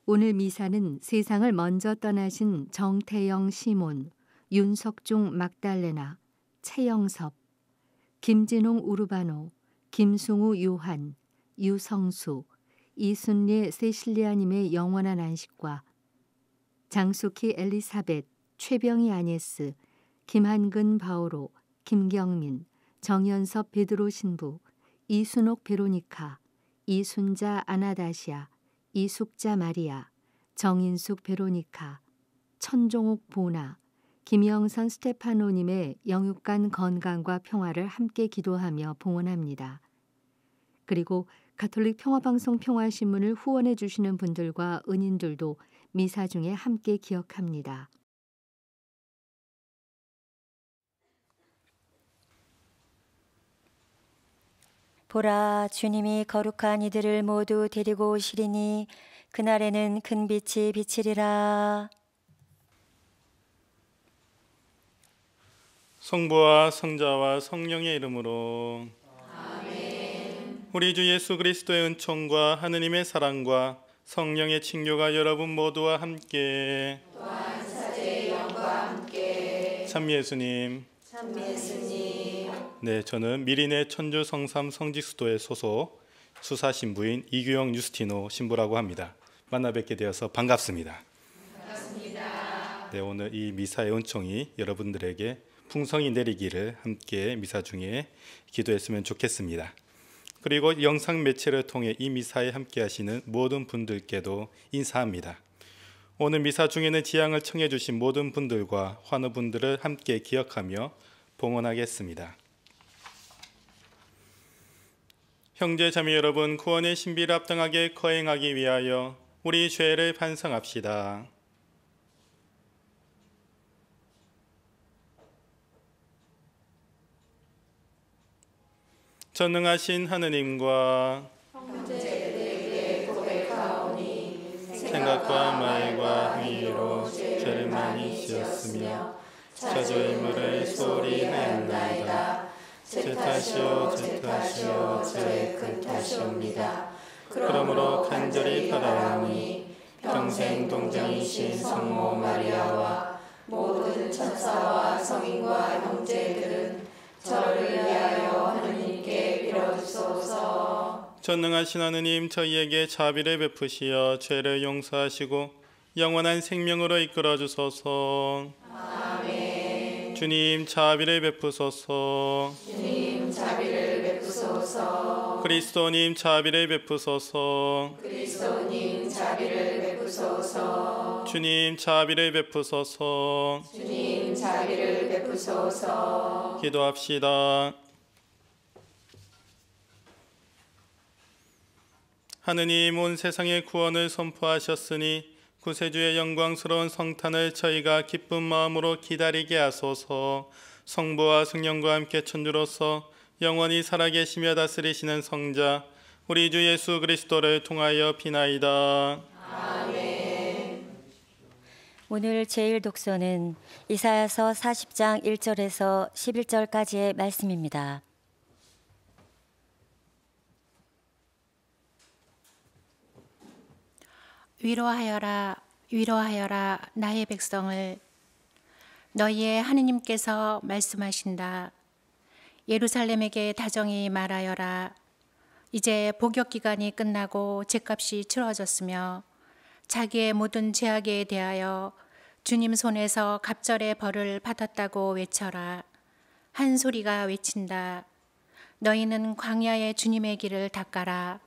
오늘 미사는 세상을 먼저 떠나신 정태영 시몬, 윤석중 막달레나, 최영섭, 김진홍 우르바노, 김승우 요한, 유성수, 이순례 세실리아님의 영원한 안식과 장숙희 엘리사벳, 최병희 아니에스, 김한근 바오로, 김경민, 정연섭 베드로 신부, 이순옥 베로니카, 이순자 아나다시아, 이숙자 마리아, 정인숙 베로니카, 천종옥 보나, 김영선 스테파노님의 영육간 건강과 평화를 함께 기도하며 봉헌합니다. 그리고 가톨릭 평화방송 평화신문을 후원해 주시는 분들과 은인들도 미사 중에 함께 기억합니다. 보라, 주님이 거룩한 이들을 모두 데리고 오시리니 그날에는 큰 빛이 비치리라. 성부와 성자와 성령의 이름으로 아멘. 우리 주 예수 그리스도의 은총과 하느님의 사랑과 성령의 친교가 여러분 모두와 함께 또한 사제의 영과 함께 참 예수님. 참 예수님. 네, 저는 미리네 천주 성삼 성직수도의 소속 수사 신부인 이규영 유스티노 신부라고 합니다. 만나 뵙게 되어서 반갑습니다. 반갑습니다. 네, 오늘 이 미사의 은총이 여러분들에게 풍성히 내리기를 함께 미사 중에 기도했으면 좋겠습니다. 그리고 영상 매체를 통해 이 미사에 함께 하시는 모든 분들께도 인사합니다. 오늘 미사 중에는 지향을 청해 주신 모든 분들과 환우분들을 함께 기억하며 봉헌하겠습니다. 형제 자매 여러분, 구원의 신비를 합당하게 거행하기 위하여 우리 죄를 반성합시다. 전능하신 하느님과 형제들에게 고백하오니 생각과 말과 행위로 죄를 많이 지었으며 자조의무를 소홀히 하였나이다. 제 탓이요 제 탓이요 제 큰 탓이옵니다. 그러므로 간절히 바라오니 평생 동정이신 성모 마리아와 모든 천사와 성인과 형제들은 저를 위하여 하느님께 빌어주소서. 전능하신 하느님, 저희에게 자비를 베푸시어 죄를 용서하시고 영원한 생명으로 이끌어 주소서. 아멘. 주님, 자비를 베푸소서. 주님 자비를 베푸소서. 그리스도님, 자비를 베푸소서. 그리스도님 자비를 베푸소서. 주님, 자비를 베푸소서. 주님 자비를 베푸소서. 기도합시다. 하느님, 온 세상의 구원을 선포하셨으니 구세주의 영광스러운 성탄을 저희가 기쁜 마음으로 기다리게 하소서. 성부와 성령과 함께 천주로서 영원히 살아계시며 다스리시는 성자 우리 주 예수 그리스도를 통하여 비나이다. 아멘. 오늘 제일 독서는 이사야서 40장 1절에서 11절까지의 말씀입니다. 위로하여라, 위로하여라 나의 백성을. 너희의 하느님께서 말씀하신다. 예루살렘에게 다정히 말하여라. 이제 복역 기간이 끝나고 죗값이 치러졌으며 자기의 모든 죄악에 대하여 주님 손에서 갑절의 벌을 받았다고 외쳐라. 한 소리가 외친다. 너희는 광야의 주님의 길을 닦아라.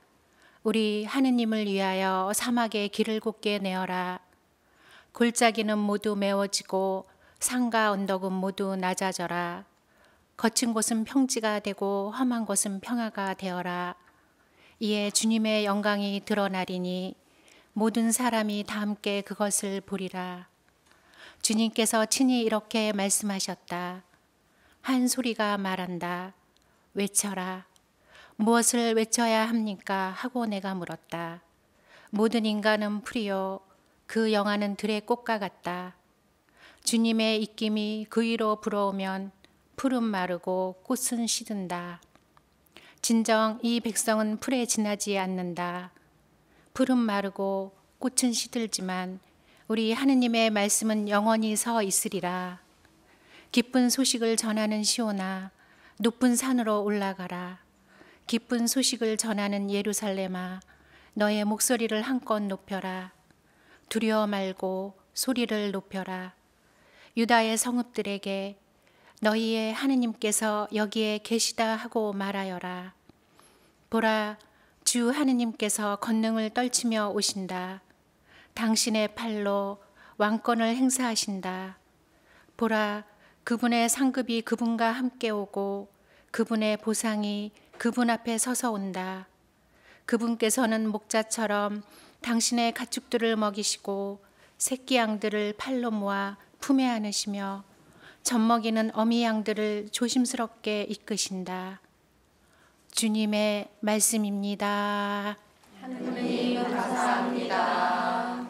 우리 하느님을 위하여 사막의 길을 곧게 내어라. 골짜기는 모두 메워지고 산과 언덕은 모두 낮아져라. 거친 곳은 평지가 되고 험한 곳은 평화가 되어라. 이에 주님의 영광이 드러나리니 모든 사람이 다 함께 그것을 보리라. 주님께서 친히 이렇게 말씀하셨다. 한 소리가 말한다. 외쳐라. 무엇을 외쳐야 합니까? 하고 내가 물었다. 모든 인간은 풀이요 그 영화는 들의 꽃과 같다. 주님의 입김이 그 위로 불어오면 풀은 마르고 꽃은 시든다. 진정 이 백성은 풀에 지나지 않는다. 풀은 마르고 꽃은 시들지만 우리 하느님의 말씀은 영원히 서 있으리라. 기쁜 소식을 전하는 시온아, 높은 산으로 올라가라. 기쁜 소식을 전하는 예루살렘아, 너의 목소리를 한껏 높여라. 두려워 말고 소리를 높여라. 유다의 성읍들에게 너희의 하느님께서 여기에 계시다 하고 말하여라. 보라, 주 하느님께서 권능을 떨치며 오신다. 당신의 팔로 왕권을 행사하신다. 보라, 그분의 상급이 그분과 함께 오고 그분의 보상이 그분 앞에 서서 온다. 그분께서는 목자처럼 당신의 가축들을 먹이시고 새끼 양들을 팔로 모아 품에 안으시며 젖먹이는 어미 양들을 조심스럽게 이끄신다. 주님의 말씀입니다. 하느님 감사합니다.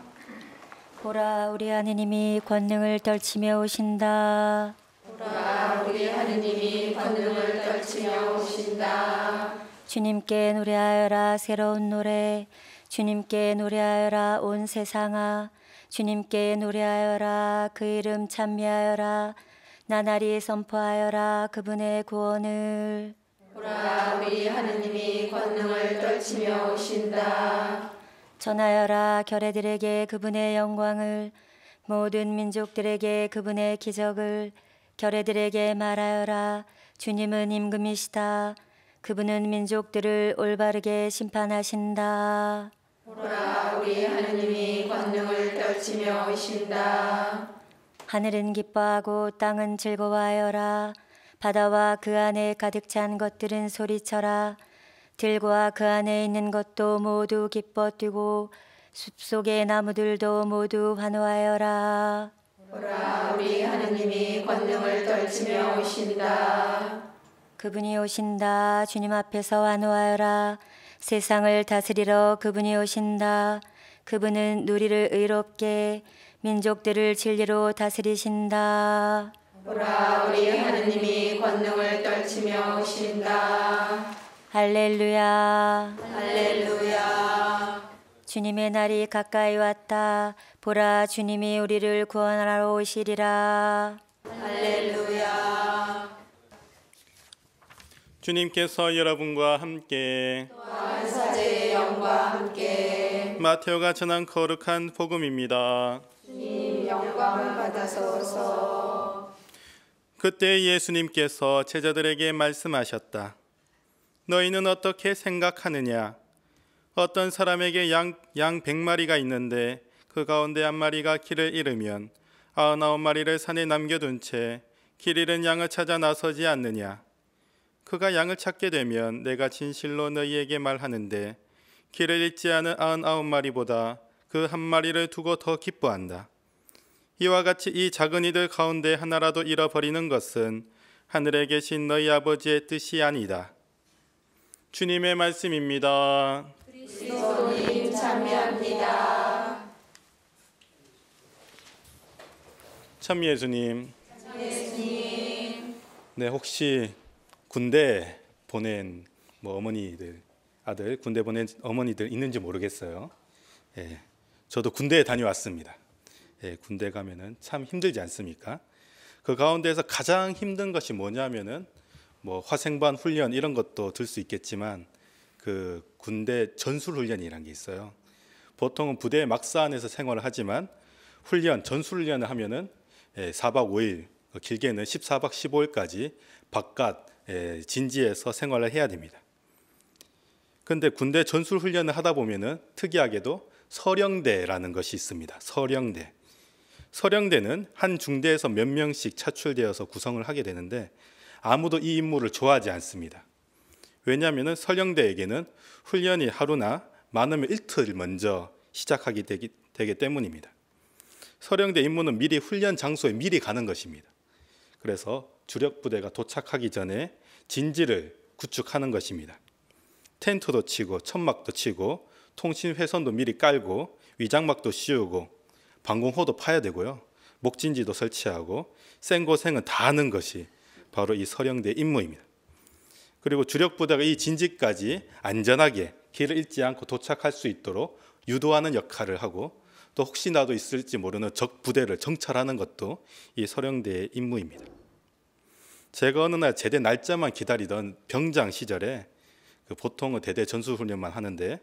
보라, 우리 하느님이 권능을 떨치며 오신다. 보라, 우리 하느님이 권능을 떨치며 오신다. 주님께 노래하여라 새로운 노래, 주님께 노래하여라 온 세상아, 주님께 노래하여라 그 이름 찬미하여라, 나날이 선포하여라 그분의 구원을. 보라, 우리 하느님이 권능을 떨치며 오신다. 전하여라 결애들에게 그분의 영광을, 모든 민족들에게 그분의 기적을. 결애들에게 말하여라 주님은 임금이시다. 그분은 민족들을 올바르게 심판하신다. 보라, 우리 하느님이 권능을 떨치며 오신다. 하늘은 기뻐하고 땅은 즐거워하여라. 바다와 그 안에 가득 찬 것들은 소리쳐라. 들과 그 안에 있는 것도 모두 기뻐 뛰고 숲속의 나무들도 모두 환호하여라. 보라, 우리 하느님이 권능을 떨치며 오신다. 그분이 오신다. 주님 앞에서 환호하여라. 세상을 다스리러 그분이 오신다. 그분은 누리를 의롭게, 민족들을 진리로 다스리신다. 보라, 우리 하느님이 권능을 떨치며 오신다. 할렐루야. 할렐루야. 주님의 날이 가까이 왔다. 보라, 주님이 우리를 구원하러 오시리라. 할렐루야. 주님께서 여러분과 함께 사제의 영과 함께 마테오가 전한 거룩한 복음입니다. 주님 영광을 받아서서. 그때 예수님께서 제자들에게 말씀하셨다. 너희는 어떻게 생각하느냐? 어떤 사람에게 양 100마리가 있는데 그 가운데 한 마리가 길을 잃으면 99마리를 산에 남겨둔 채 길 잃은 양을 찾아 나서지 않느냐? 그가 양을 찾게 되면 내가 진실로 너희에게 말하는데 길을 잃지 않은 99마리보다 그 한 마리를 두고 더 기뻐한다. 이와 같이 이 작은 이들 가운데 하나라도 잃어버리는 것은 하늘에 계신 너희 아버지의 뜻이 아니다. 주님의 말씀입니다. 그리스도님 찬미합니다. 참 예수님. 네, 혹시 군대 보낸 어머니들, 아들 군대 보낸 어머니들 있는지 모르겠어요. 예, 저도 군대에 다녀왔습니다. 예, 군대 가면은 참 힘들지 않습니까? 그 가운데서 가장 힘든 것이 뭐냐면은 화생반 훈련 이런 것도 들 수 있겠지만 그 군대 전술 훈련이라는 게 있어요. 보통은 부대 막사 안에서 생활을 하지만 전술 훈련을 하면은 4박 5일, 길게는 14박 15일까지 바깥 진지에서 생활을 해야 됩니다. 그런데 군대 전술 훈련을 하다 보면은 특이하게도 서령대라는 것이 있습니다. 서령대는 한 중대에서 몇 명씩 차출되어서 구성을 하게 되는데 아무도 이 임무를 좋아하지 않습니다. 왜냐하면 서령대에게는 훈련이 하루나 많으면 이틀 먼저 시작하게 되기 때문입니다. 서령대 임무는 미리 훈련 장소에 미리 가는 것입니다. 그래서 주력 부대가 도착하기 전에 진지를 구축하는 것입니다. 텐트도 치고 천막도 치고 통신 회선도 미리 깔고 위장막도 씌우고 방공호도 파야 되고요. 목진지도 설치하고 생고생은 다 하는 것이 바로 이 서령대 임무입니다. 그리고 주력 부대가 이 진지까지 안전하게 길을 잃지 않고 도착할 수 있도록 유도하는 역할을 하고 또 혹시나도 있을지 모르는 적 부대를 정찰하는 것도 이 서령대의 임무입니다. 제가 어느 날 제대 날짜만 기다리던 병장 시절에 보통은 대대 전술훈련만 하는데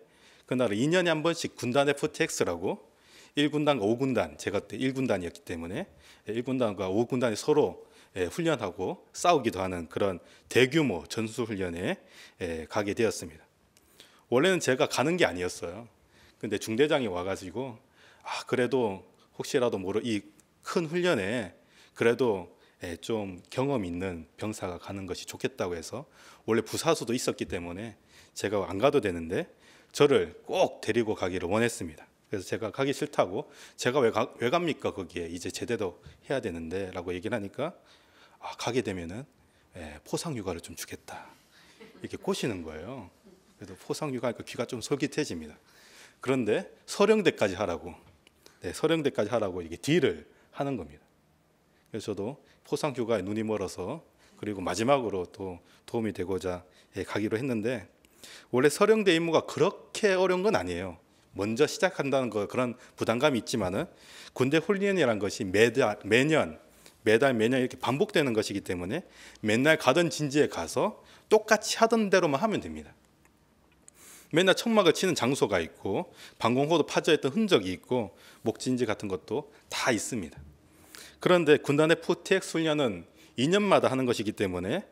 그날은 2년에 한 번씩 군단 FTX라고 1군단과 5군단, 제가 그때 1군단이었기 때문에 1군단과 5군단이 서로 훈련하고 싸우기도 하는 그런 대규모 전술훈련에 가게 되었습니다. 원래는 제가 가는 게 아니었어요. 근데 중대장이 와가지고 그래도 혹시라도 이 큰 훈련에 그래도 좀 경험 있는 병사가 가는 것이 좋겠다고 해서 원래 부사수도 있었기 때문에 제가 안 가도 되는데 저를 꼭 데리고 가기를 원했습니다. 그래서 제가 가기 싫다고 제가 왜 갑니까 거기에 이제 제대도 해야 되는데 라고 얘기를 하니까 가게 되면은 포상휴가를 좀 주겠다 이렇게 꼬시는 거예요. 그래도 포상휴가니까 귀가 좀 솔깃해집니다. 그런데 서령대까지 하라고 서령대까지 하라고 이게 딜을 하는 겁니다. 그래서 저도 포상휴가에 눈이 멀어서 그리고 마지막으로 또 도움이 되고자 가기로 했는데 원래 서령대 임무가 그렇게 어려운 건 아니에요. 먼저 시작한다는 거 그런 부담감이 있지만은 군대 훈련이라는 것이 매년 이렇게 반복되는 것이기 때문에 맨날 가던 진지에 가서 똑같이 하던 대로만 하면 됩니다. 맨날 천막을 치는 장소가 있고 방공호도 파져있던 흔적이 있고 목진지 같은 것도 다 있습니다. 그런데 군단의 FTX 훈련은 2년마다 하는 것이기 때문에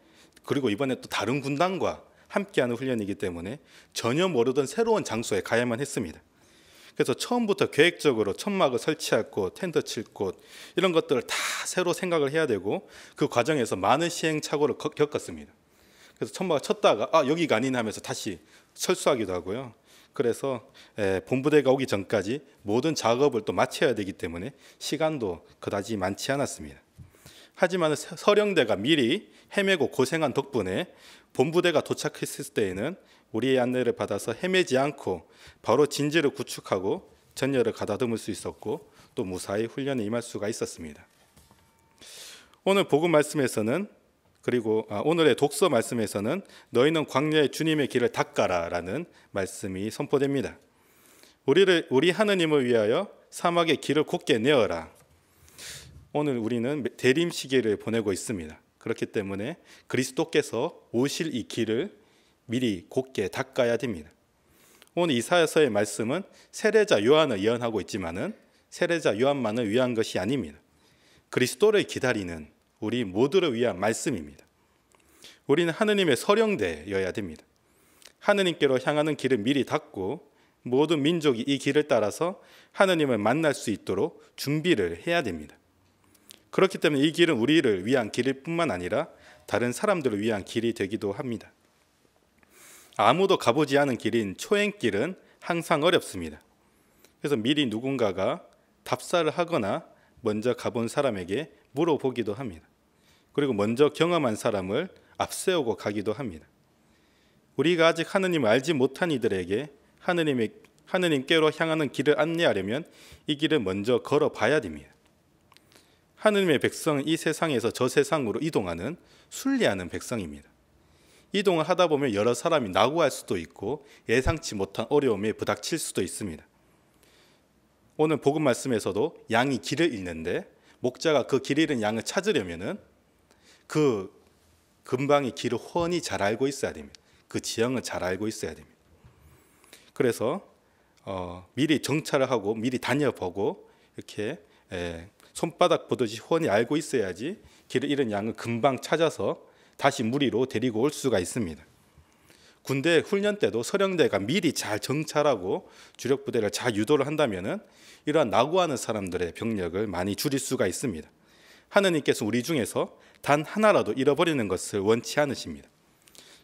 그리고 이번에 또 다른 군단과 함께하는 훈련이기 때문에 전혀 모르던 새로운 장소에 가야만 했습니다. 그래서 처음부터 계획적으로 천막을 설치할 곳, 텐트 칠 곳 이런 것들을 다 새로 생각을 해야 되고 그 과정에서 많은 시행착오를 겪었습니다. 그래서 천막을 쳤다가 여기가 아니네 하면서 다시 철수하기도 하고요. 그래서 본부대가 오기 전까지 모든 작업을 또 마쳐야 되기 때문에 시간도 그다지 많지 않았습니다. 하지만 서령대가 미리 헤매고 고생한 덕분에 본부대가 도착했을 때에는 우리의 안내를 받아서 헤매지 않고 바로 진지를 구축하고 전열을 가다듬을 수 있었고 또 무사히 훈련에 임할 수가 있었습니다. 오늘 복음 말씀에서는 그리고 오늘의 독서 말씀에서는 너희는 광야에 주님의 길을 닦아라라는 말씀이 선포됩니다. 우리 하느님을 위하여 사막의 길을 곧게 내어라. 오늘 우리는 대림 시기를 보내고 있습니다. 그렇기 때문에 그리스도께서 오실 이 길을 미리 곧게 닦아야 됩니다. 오늘 이사야서의 말씀은 세례자 요한을 예언하고 있지만은 세례자 요한만을 위한 것이 아닙니다. 그리스도를 기다리는 우리 모두를 위한 말씀입니다. 우리는 하느님의 서령대여야 됩니다. 하느님께로 향하는 길을 미리 닫고 모든 민족이 이 길을 따라서 하느님을 만날 수 있도록 준비를 해야 됩니다. 그렇기 때문에 이 길은 우리를 위한 길일 뿐만 아니라 다른 사람들을 위한 길이 되기도 합니다. 아무도 가보지 않은 길인 초행길은 항상 어렵습니다. 그래서 미리 누군가가 답사를 하거나 먼저 가본 사람에게 물어보기도 합니다. 그리고 먼저 경험한 사람을 앞세우고 가기도 합니다. 우리가 아직 하느님을 알지 못한 이들에게 하느님께로 향하는 길을 안내하려면 이 길을 먼저 걸어봐야 됩니다. 하느님의 백성은 이 세상에서 저 세상으로 이동하는 순례하는 백성입니다. 이동을 하다 보면 여러 사람이 낙오할 수도 있고 예상치 못한 어려움에 부닥칠 수도 있습니다. 오늘 복음 말씀에서도 양이 길을 잃는데 목자가 그 길 잃은 양을 찾으려면은 그 근방의 길을 훤히 잘 알고 있어야 됩니다. 그 지형을 잘 알고 있어야 됩니다. 그래서 미리 정찰을 하고 미리 다녀보고 이렇게 손바닥 보듯이 훤히 알고 있어야지 길을 잃은 양을 금방 찾아서 다시 무리로 데리고 올 수가 있습니다. 군대 훈련 때도 서령대가 미리 잘 정찰하고 주력 부대를 잘 유도를 한다면은 이러한 낙오하는 사람들의 병력을 많이 줄일 수가 있습니다. 하느님께서 우리 중에서 단 하나라도 잃어버리는 것을 원치 않으십니다.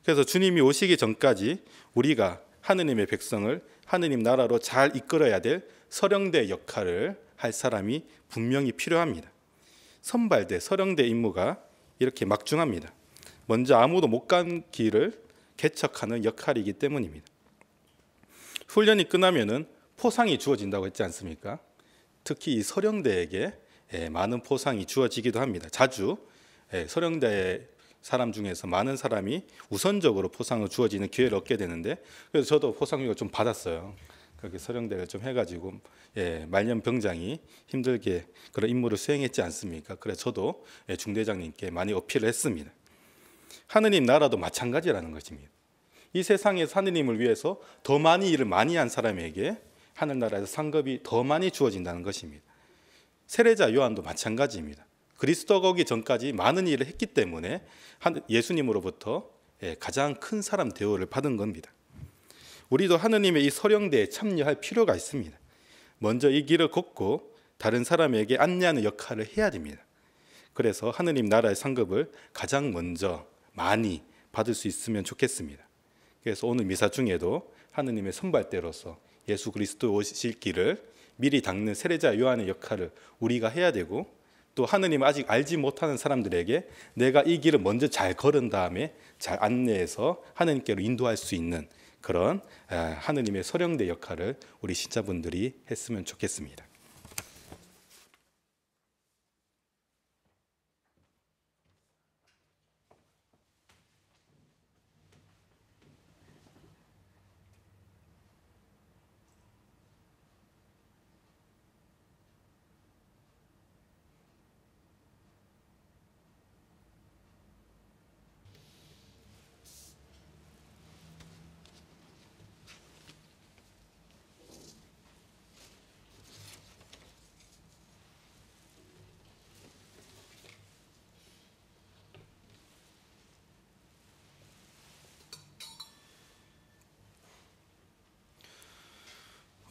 그래서 주님이 오시기 전까지 우리가 하느님의 백성을 하느님 나라로 잘 이끌어야 될 서령대 역할을 할 사람이 분명히 필요합니다. 선발대, 서령대 임무가 이렇게 막중합니다. 먼저 아무도 못 간 길을 개척하는 역할이기 때문입니다. 훈련이 끝나면은 포상이 주어진다고 했지 않습니까? 특히 이 서령대에게 많은 포상이 주어지기도 합니다. 자주 서령대 사람 중에서 많은 사람이 우선적으로 포상을 주어지는 기회를 얻게 되는데 그래서 저도 포상을 좀 받았어요. 그렇게 서령대를 좀 해가지고 말년병장이 힘들게 그런 임무를 수행했지 않습니까? 그래서 저도 중대장님께 많이 어필을 했습니다. 하느님 나라도 마찬가지라는 것입니다. 이 세상에서 하느님을 위해서 더 많이 일을 많이 한 사람에게 하늘나라에서 상급이 더 많이 주어진다는 것입니다. 세례자 요한도 마찬가지입니다. 그리스도가 오기 전까지 많은 일을 했기 때문에 예수님으로부터 가장 큰 사람 대우를 받은 겁니다. 우리도 하느님의 이 서령대에 참여할 필요가 있습니다. 먼저 이 길을 걷고 다른 사람에게 안내하는 역할을 해야 됩니다. 그래서 하느님 나라의 상급을 가장 먼저 많이 받을 수 있으면 좋겠습니다. 그래서 오늘 미사 중에도 하느님의 선발대로서 예수 그리스도 오실 길을 미리 닦는 세례자 요한의 역할을 우리가 해야 되고, 또 하느님을 아직 알지 못하는 사람들에게 내가 이 길을 먼저 잘 걸은 다음에 잘 안내해서 하느님께로 인도할 수 있는 그런 하느님의 서령대 역할을 우리 신자분들이 했으면 좋겠습니다.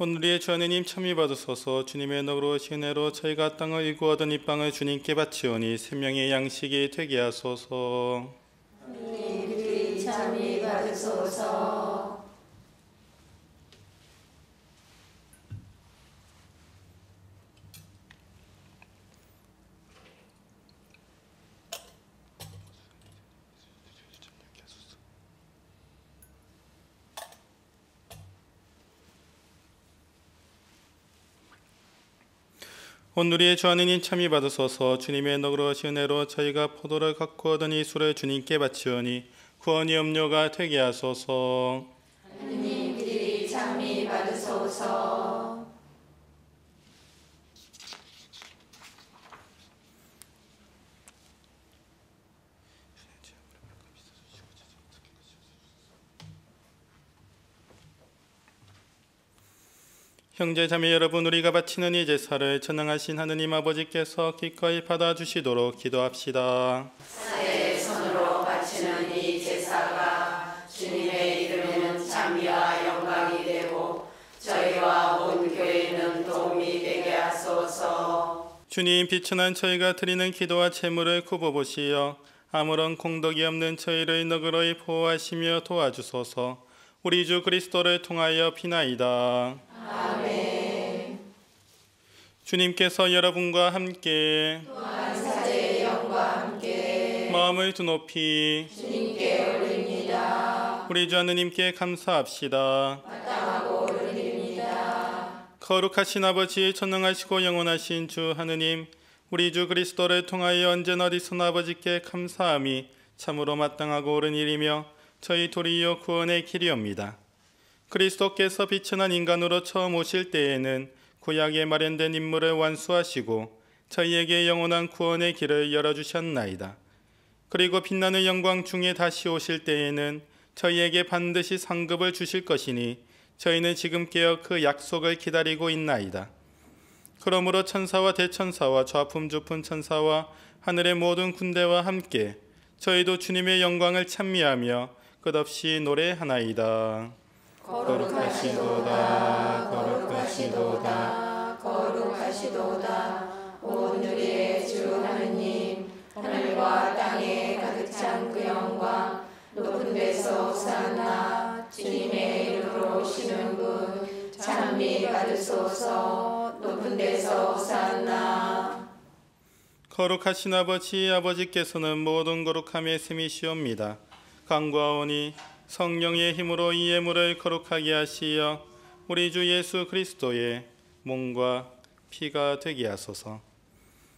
오늘의 주 하느님 참여 받으소서. 주님의 너그러우신 은혜로 저희가 땅을 일구 얻은 이 빵을 주님께 바치오니 생명의 양식이 되게 하소서. 하느님 참여 받으소서. 오늘의 주 하느님 참여 받으소서. 주님의 너그러우신 은혜로 저희가 포도를 갖고 얻은 이 술을 주님께 바치오니 구원의 염료가 되게 하소서. 하느님 귀리 참여 받으소서. 형제자매 여러분, 우리가 바치는 이 제사를 전능하신 하느님 아버지께서 기꺼이 받아주시도록 기도합시다. 사의 손으로 바치는 이 제사가 주님의 이름에는 찬미와 영광이 되고 저희와 온 교회는 도움이 되게 하소서. 주님, 비천한 저희가 드리는 기도와 제물을 굽어보시어 아무런 공덕이 없는 저희를 너그러이 보호하시며 도와주소서. 우리 주 그리스도를 통하여 비나이다. 아멘. 주님께서 여러분과 함께 또한 사제의 영과 함께 마음을 두높이 주님께 올립니다. 우리 주 하느님께 감사합시다. 마땅하고 올립니다. 거룩하신 아버지, 전능하시고 영원하신 주 하느님, 우리 주 그리스도를 통하여 언제나 어디서나 아버지께 감사함이 참으로 마땅하고 옳은 일이며 저희 도리어 구원의 길이옵니다. 그리스도께서 비천한 인간으로 처음 오실 때에는 구약에 마련된 임무를 완수하시고 저희에게 영원한 구원의 길을 열어주셨나이다. 그리고 빛나는 영광 중에 다시 오실 때에는 저희에게 반드시 상급을 주실 것이니 저희는 지금 깨어 그 약속을 기다리고 있나이다. 그러므로 천사와 대천사와 좌품주품 천사와 하늘의 모든 군대와 함께 저희도 주님의 영광을 찬미하며 끝없이 노래하나이다. 거룩하시도다, 거룩하시도다, 거룩하시도다. 오늘의 주 하느님, 하늘과 땅에 가득 찬 그 영광, 높은 데서 오사나. 주님의 이름으로 오시는 분 찬미 받으소서. 높은 데서 오사나. 거룩하신 아버지, 아버지께서는 모든 거룩함의 셈이시옵니다. 간구하오니 성령의 힘으로 이 예물을 거룩하게 하시어 우리 주 예수 그리스도의 몸과 피가 되게 하소서.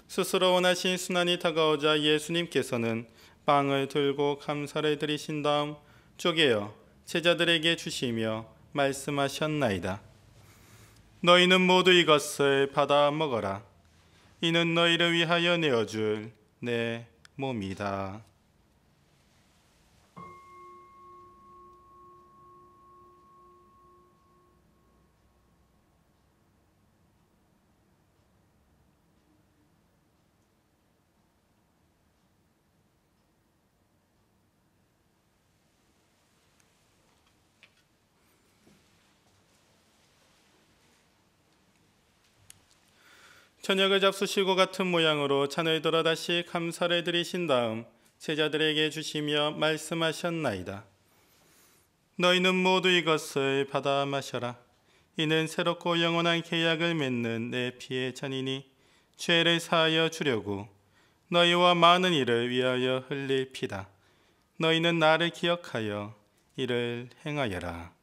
스스로 원하신 순환이 다가오자 예수님께서는 빵을 들고 감사를 드리신 다음 쪼개어 제자들에게 주시며 말씀하셨나이다. 너희는 모두 이것을 받아 먹어라. 이는 너희를 위하여 내어줄 내 몸이다. 저녁을 잡수시고 같은 모양으로 잔을 들어 다시 감사를 드리신 다음 제자들에게 주시며 말씀하셨나이다. 너희는 모두 이것을 받아 마셔라. 이는 새롭고 영원한 계약을 맺는 내 피의 잔이니 죄를 사하여 주려고 너희와 많은 이를 위하여 흘릴 피다. 너희는 나를 기억하여 이를 행하여라.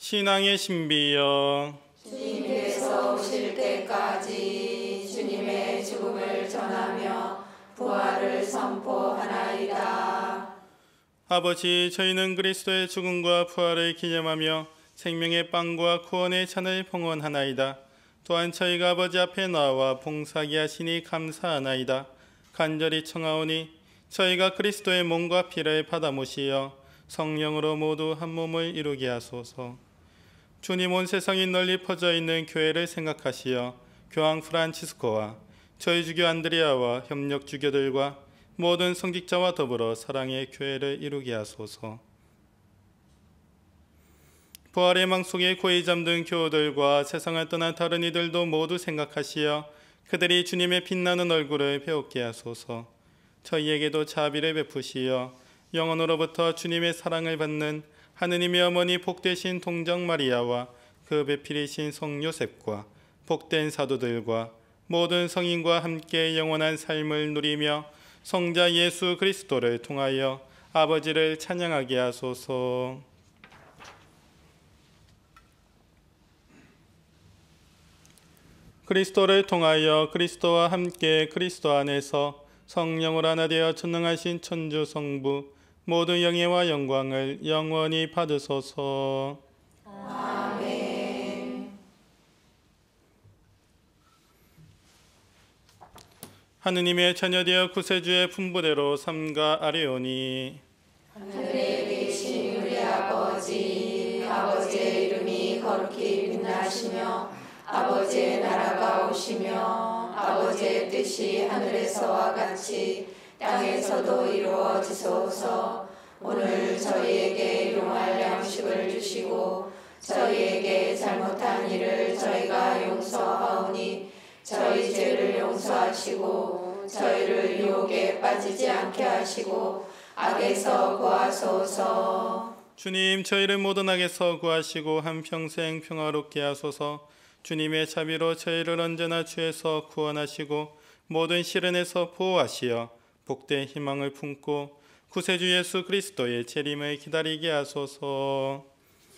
신앙의 신비여, 주님께서 오실 때까지 주님의 죽음을 전하며 부활을 선포하나이다. 아버지, 저희는 그리스도의 죽음과 부활을 기념하며 생명의 빵과 구원의 잔을 봉헌하나이다. 또한 저희가 아버지 앞에 나와 봉사하게 하시니 감사하나이다. 간절히 청하오니 저희가 그리스도의 몸과 피를 받아 모시어 성령으로 모두 한 몸을 이루게 하소서. 주님, 온 세상이 널리 퍼져 있는 교회를 생각하시어 교황 프란치스코와 저희 주교 안드레아와 협력 주교들과 모든 성직자와 더불어 사랑의 교회를 이루게 하소서. 부활의 망 속에 고이 잠든 교우들과 세상을 떠난 다른 이들도 모두 생각하시어 그들이 주님의 빛나는 얼굴을 배우게 하소서. 저희에게도 자비를 베푸시어 영원으로부터 주님의 사랑을 받는 하느님의 어머니 복되신 동정 마리아와 그 배필이신 성 요셉과 복된 사도들과 모든 성인과 함께 영원한 삶을 누리며 성자 예수 그리스도를 통하여 아버지를 찬양하게 하소서. 그리스도를 통하여 그리스도와 함께 그리스도 안에서 성령으로 하나 되어 전능하신 천주 성부 모든 영예와 영광을 영원히 받으소서. 아멘. 하느님의 자녀되어 구세주의 분부대로 삼가 아뢰오니 하늘에 계신 우리 아버지, 아버지의 이름이 거룩히 빛나시며 아버지의 나라가 오시며 아버지의 뜻이 하늘에서와 같이 땅에서도 이루어지소서. 오늘 저희에게 일용할 양식을 주시고 저희에게 잘못한 일을 저희가 용서하오니 저희 죄를 용서하시고 저희를 유혹에 빠지지 않게 하시고 악에서 구하소서. 주님, 저희를 모든 악에서 구하시고 한평생 평화롭게 하소서. 주님의 자비로 저희를 언제나 죄에서 구원하시고 모든 시련에서 보호하시어 복된 희망을 품고 구세주 예수 그리스도의 재림을 기다리게 하소서.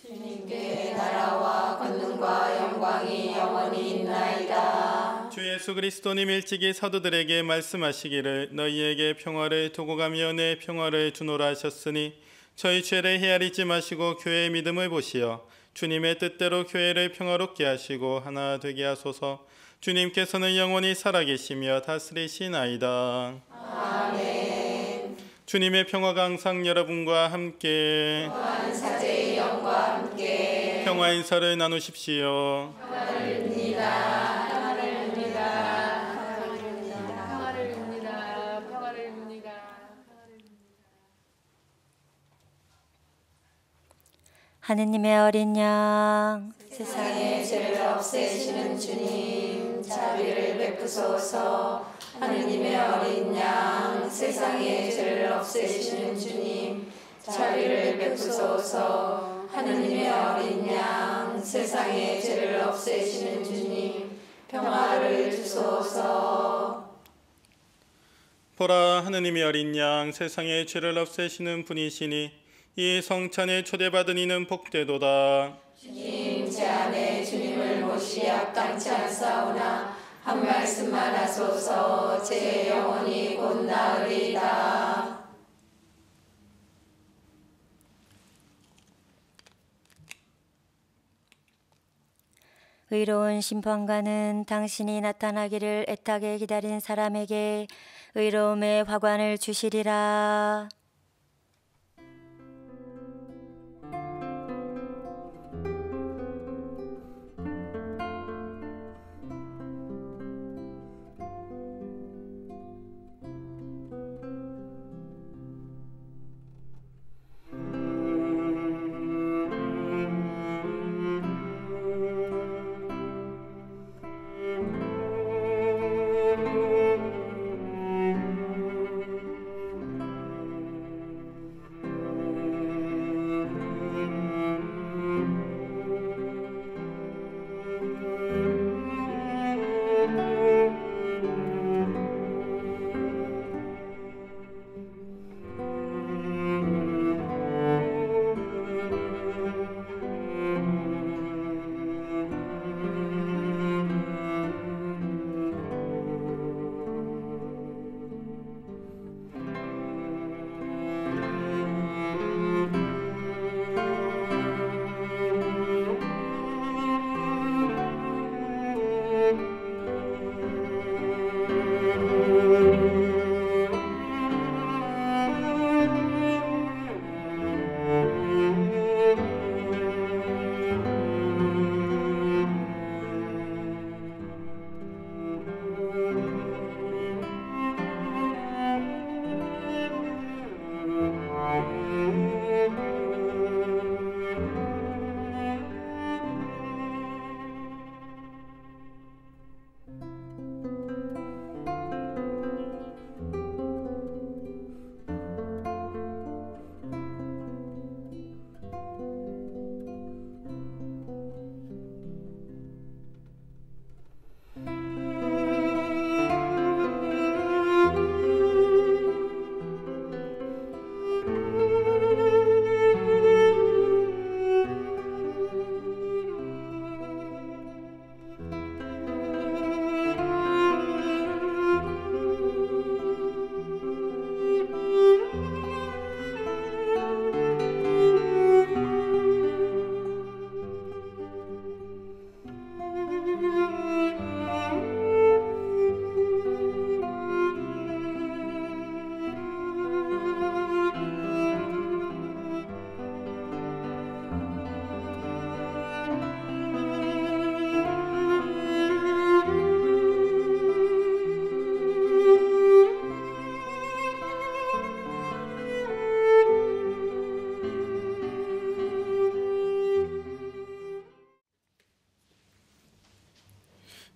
주님께 나라와 권능과 영광이 영원히 있나이다. 주 예수 그리스도님 일찍이 사도들에게 말씀하시기를 너희에게 평화를 두고 가며 내 평화를 주노라 하셨으니 저희 죄를 헤아리지 마시고 교회의 믿음을 보시어 주님의 뜻대로 교회를 평화롭게 하시고 하나 되게 하소서. 주님께서는 영원히 살아계시며 다스리시나이다. 아멘. 주님의 평화가 항상 여러분과 함께 또한 사제의 영과 함께 평화 인사를 나누십시오. 평화를 빕니다. 평화를 빕니다. 평화를 빕니다. 평화를 빕니다. 하느님의 어린 양, 세상의 죄를 없애시는 주님, 자비를 베푸소서. 하느님의 어린 양, 세상의 죄를 없애시는 주님, 자비를 베푸소서. 하느님의 어린 양, 세상의 죄를 없애시는 주님, 평화를 주소서. 보라, 하느님의 어린 양, 세상의 죄를 없애시는 분이시니 이 성찬에 초대받은 이는 복되도다. 주님, 제 안에 주님을 모시 합당치 않사오나 한 말씀만 하소서. 제 영혼이 곧 나으리이다. 의로운 심판관은 당신이 나타나기를 애타게 기다린 사람에게 의로움의 화관을 주시리라.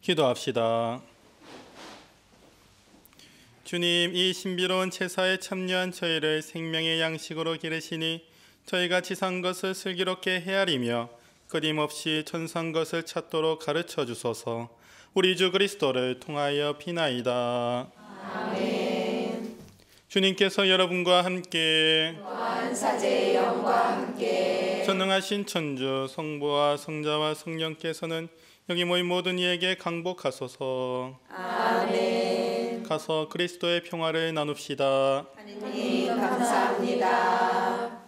기도합시다. 주님, 이 신비로운 제사에 참여한 저희를 생명의 양식으로 기르시니 저희가 지상 것을 슬기롭게 헤아리며 끊임없이 천상 것을 찾도록 가르쳐 주소서. 우리 주 그리스도를 통하여 비나이다. 아멘. 주님께서 여러분과 함께 또한 사제의 영과 함께 전능하신 천주 성부와 성자와 성령께서는 여기 모인 모든 이에게 강복하소서. 아멘. 가서 그리스도의 평화를 나눕시다. 하느님 감사합니다.